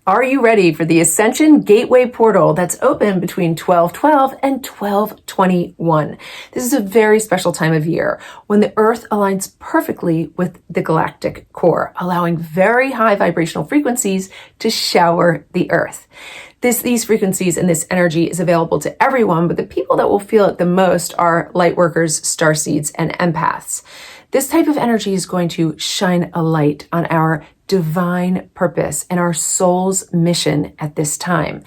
Are you ready for the Ascension Gateway Portal that's open between 12/12 and 12/21? This is a very special time of year when the Earth aligns perfectly with the galactic core, allowing very high vibrational frequencies to shower the Earth. These frequencies and this energy is available to everyone, but the people that will feel it the most are lightworkers, starseeds, and empaths. This type of energy is going to shine a light on our divine purpose and our soul's mission at this time.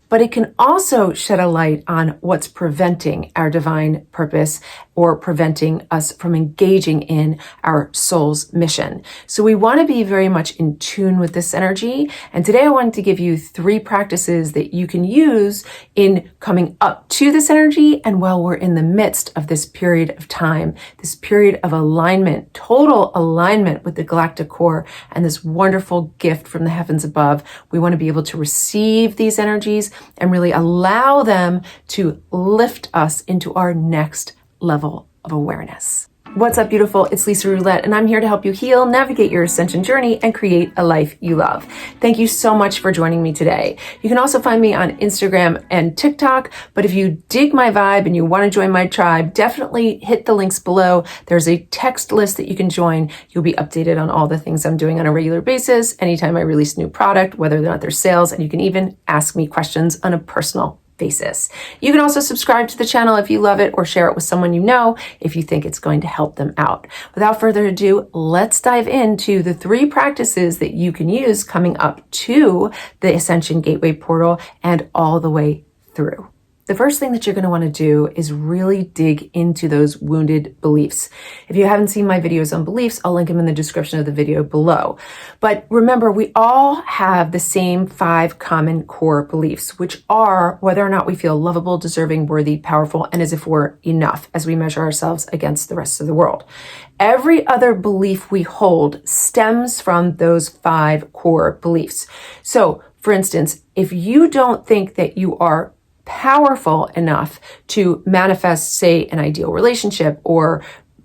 But it can also shed a light on what's preventing our divine purpose or preventing us from engaging in our soul's mission. So we want to be very much in tune with this energy. And today I wanted to give you 3 practices that you can use in coming up to this energy and while we're in the midst of this period of time, this period of alignment, total alignment with the galactic core and this wonderful gift from the heavens above. We want to be able to receive these energies and really allow them to lift us into our next level of awareness. What's up, beautiful? It's Lisa Roulette, and I'm here to help you heal, navigate your ascension journey, and create a life you love. Thank you so much for joining me today. You can also find me on Instagram and TikTok, but if you dig my vibe and you want to join my tribe, definitely hit the links below. There's a text list that you can join. You'll be updated on all the things I'm doing on a regular basis, anytime I release new product, whether or not there's sales, and you can even ask me questions on a personal basis. You can also subscribe to the channel if you love it or share it with someone you know if you think it's going to help them out. Without further ado, let's dive into the 3 practices that you can use coming up to the Ascension Gateway Portal and all the way through. The first thing that you're going to want to do is really dig into those wounded beliefs. If you haven't seen my videos on beliefs, I'll link them in the description of the video below. But remember, we all have the same 5 common core beliefs, which are whether or not we feel lovable, deserving, worthy, powerful, and as if we're enough as we measure ourselves against the rest of the world. Every other belief we hold stems from those 5 core beliefs. So, for instance, if you don't think that you are powerful enough to manifest, say, an ideal relationship or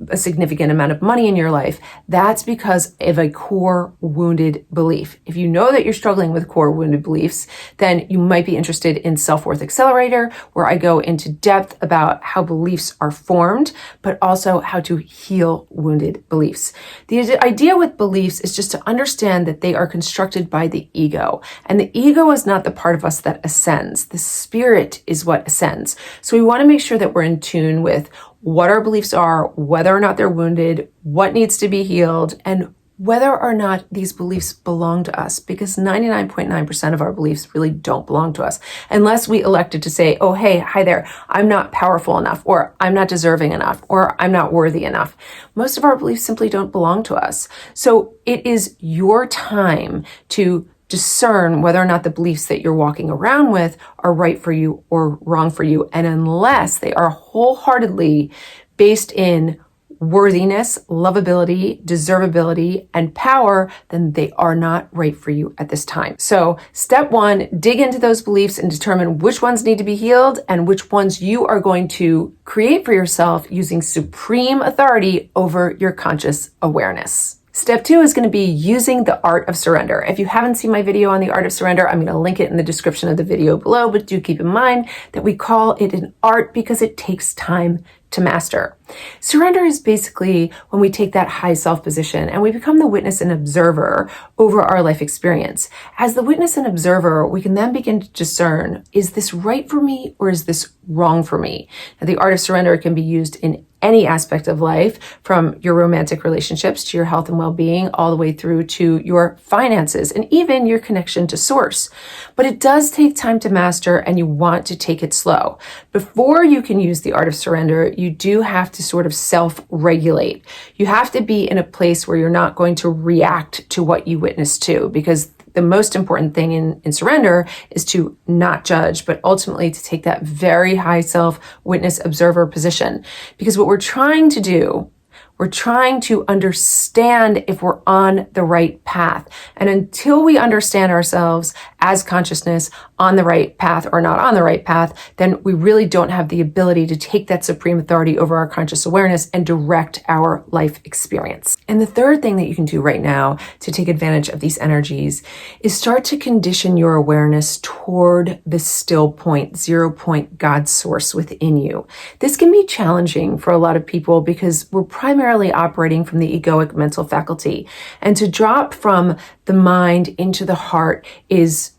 a significant amount of money in your life, that's because of a core wounded belief. If you know that you're struggling with core wounded beliefs, then you might be interested in Self-Worth Accelerator, where I go into depth about how beliefs are formed, but also how to heal wounded beliefs. The idea with beliefs is just to understand that they are constructed by the ego. And the ego is not the part of us that ascends. The spirit is what ascends. So we want to make sure that we're in tune with what our beliefs are, whether or not they're wounded, what needs to be healed, and whether or not these beliefs belong to us, because 99.9% of our beliefs really don't belong to us, unless we elected to say, oh, hey, hi there, I'm not powerful enough, or I'm not deserving enough, or I'm not worthy enough. Most of our beliefs simply don't belong to us. So it is your time to discern whether or not the beliefs that you're walking around with are right for you or wrong for you. And unless they are wholeheartedly based in worthiness, lovability, deservability, and power, then they are not right for you at this time. So step 1, dig into those beliefs and determine which ones need to be healed and which ones you are going to create for yourself using supreme authority over your conscious awareness. Step 2 is going to be using the art of surrender. If you haven't seen my video on the art of surrender, I'm going to link it in the description of the video below, but do keep in mind that we call it an art because it takes time to master. Surrender is basically when we take that high self position and we become the witness and observer over our life experience. As the witness and observer, we can then begin to discern, is this right for me or is this wrong for me? Now, the art of surrender can be used in any aspect of life, from your romantic relationships to your health and well-being, all the way through to your finances and even your connection to source. But it does take time to master, and you want to take it slow. Before you can use the art of surrender, you do have to sort of self-regulate. You have to be in a place where you're not going to react to what you witness to, because the most important thing in surrender is to not judge, but ultimately to take that very high self witness observer position. Because what we're trying to do, we're trying to understand if we're on the right path. And until we understand ourselves as consciousness on the right path or not on the right path, then we really don't have the ability to take that supreme authority over our conscious awareness and direct our life experience. And the third thing that you can do right now to take advantage of these energies is start to condition your awareness toward the still point, 0 point God source within you. This can be challenging for a lot of people because we're primarily operating from the egoic mental faculty. And to drop from the mind into the heart is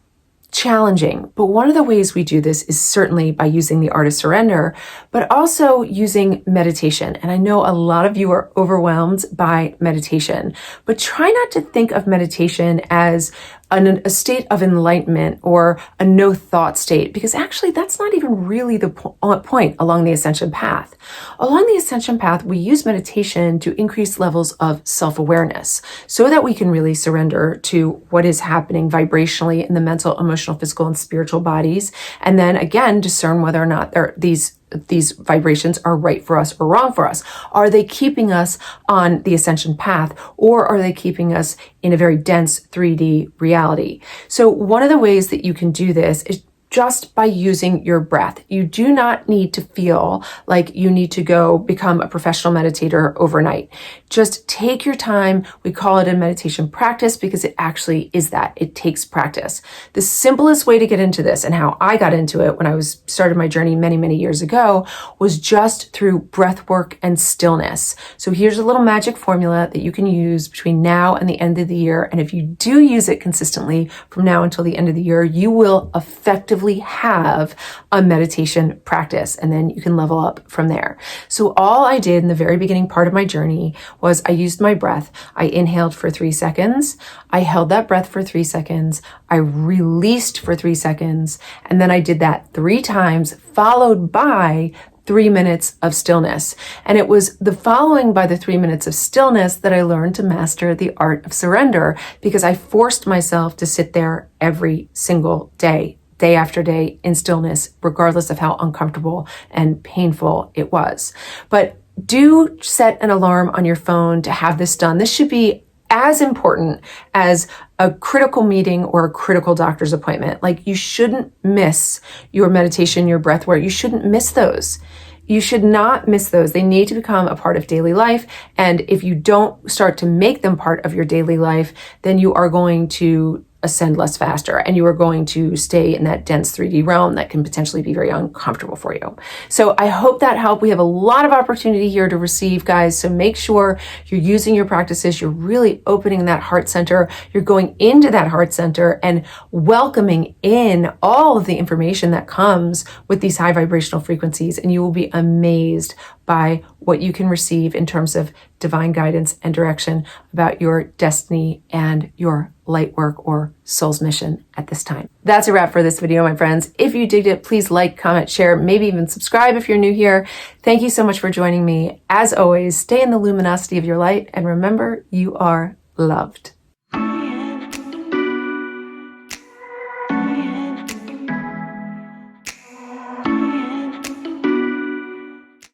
challenging. But one of the ways we do this is certainly by using the art of surrender, but also using meditation. And I know a lot of you are overwhelmed by meditation, but try not to think of meditation as a state of enlightenment or a no thought state, because actually that's not even really the point along the Ascension path. Along the Ascension path, we use meditation to increase levels of self-awareness so that we can really surrender to what is happening vibrationally in the mental, emotional, physical, and spiritual bodies. And then again, discern whether or not these vibrations are right for us or wrong for us. Are they keeping us on the Ascension path, or are they keeping us in a very dense 3D reality? So one of the ways that you can do this is just by using your breath. You do not need to feel like you need to go become a professional meditator overnight. Just take your time. We call it a meditation practice because it actually is that. It takes practice. The simplest way to get into this, and how I got into it when I started my journey many, many years ago, was just through breath work and stillness. So here's a little magic formula that you can use between now and the end of the year. And if you do use it consistently from now until the end of the year, you will effectively have a meditation practice, and then you can level up from there. So all I did in the very beginning part of my journey was I used my breath. I inhaled for 3 seconds. I held that breath for 3 seconds. I released for 3 seconds. And then I did that 3 times, followed by 3 minutes of stillness. And it was the following by the 3 minutes of stillness that I learned to master the art of surrender, because I forced myself to sit there every single day after day in stillness, regardless of how uncomfortable and painful it was. But do set an alarm on your phone to have this done. This should be as important as a critical meeting or a critical doctor's appointment. Like, you shouldn't miss your meditation, your breath work. You shouldn't miss those. You should not miss those. They need to become a part of daily life. And if you don't start to make them part of your daily life, then you are going to ascend less faster, and you are going to stay in that dense 3D realm that can potentially be very uncomfortable for you. So I hope that helped. We have a lot of opportunity here to receive, guys. So make sure you're using your practices. You're really opening that heart center. You're going into that heart center and welcoming in all of the information that comes with these high vibrational frequencies. And you will be amazed by what you can receive in terms of divine guidance and direction about your destiny and your light work or soul's mission at this time. That's a wrap for this video, my friends. If you digged it, please like, comment, share, maybe even subscribe if you're new here. Thank you so much for joining me. As always, stay in the luminosity of your light, and remember, you are loved.